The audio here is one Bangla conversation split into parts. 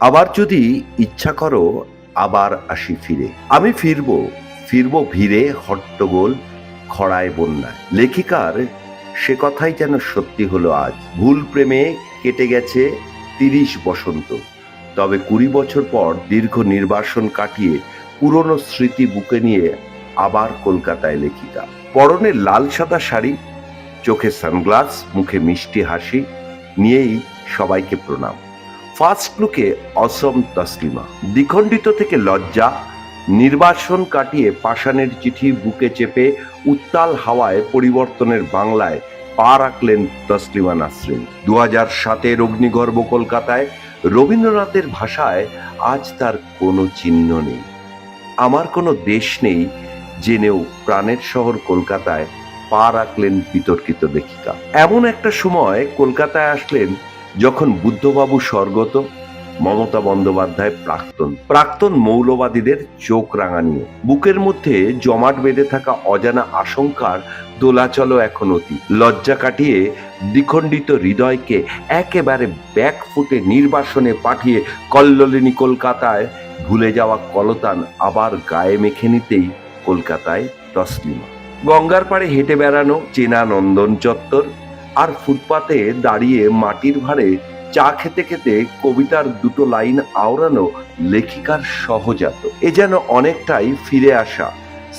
আবার যদি ইচ্ছা করো আবার আসি ফিরে, আমি ফিরবো ভিড়ে, হট্টগোল, খরায়, বন্যায়। লেখিকার সে কথাই যেন সত্যি হলো আজ। ভুল প্রেমে কেটে গেছে 30 বসন্ত, তবে 20 বছর পর দীর্ঘ নির্বাসন কাটিয়ে পুরনো স্মৃতি বুকে নিয়ে আবার কলকাতায় লেখিকা। পরনে লাল সাদা শাড়ি, চোখে সানগ্লাস, মুখে মিষ্টি হাসি নিয়েই সবাইকে প্রণাম। ফার্স্ট লুকে অসম তসলিমা। দ্বিখণ্ডিত থেকে লজ্জা, নির্বাসন কাটিয়ে পাষাণের চিঠি বুকে চেপে উত্তাল হাওয়ায় পরিবর্তনের বাংলায় পা রাখলেন তসলিমা নাসরিন। 2007-এর অগ্নিগর্ভ কলকাতায় রবীন্দ্রনাথের ভাষায় আজ তার কোনো চিহ্ন নেই। আমার কোনো দেশ নেই জেনেও প্রাণের শহর কলকাতায় পা রাখলেন বিতর্কিত লেখিকা। এমন একটা সময় কলকাতায় আসলেন যখন বুদ্ধবাবু স্বর্গত, মমতা বন্দ্যোপাধ্যায় প্রাক্তন মৌলবাদীদের চোখ রাঙানিয়ে। বুকের মধ্যে জমাট বেঁধে থাকা অজানা আশঙ্কার দোলাচল এখন অতীত। লজ্জা কাটিয়ে দ্বিখণ্ডিত হৃদয়কে একেবারে ব্যাকফুটে নির্বাসনে পাঠিয়ে কল্লোলিনী কলকাতায় ভুলে যাওয়া কলতান আবার গায়ে মেখে নিতেই কলকাতায় তসলিমা। গঙ্গার পাড়ে হেঁটে বেড়ানো চেনা নন্দন চত্বর, আর ফুটপাতে দাঁড়িয়ে মাটির ভারে চা খেতে খেতে কবিতার দুটো লাইন আওড়ানো লেখিকার সহজাত। এ যেন অনেকটাই ফিরে আসা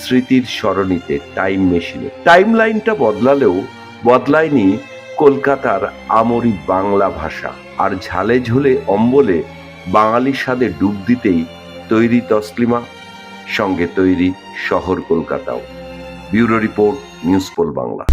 স্মৃতির সরণিতে, টাইম মেশিনে। টাইম লাইনটা বদলালেও বদলায়নি কলকাতার আমরি বাংলা ভাষা। আর ঝালে ঝুলে অম্বলে বাঙালি স্বাদে ডুব দিতেই তৈরি তসলিমা, সঙ্গে তৈরি শহর কলকাতাও। Bureau report, news poll Bangla.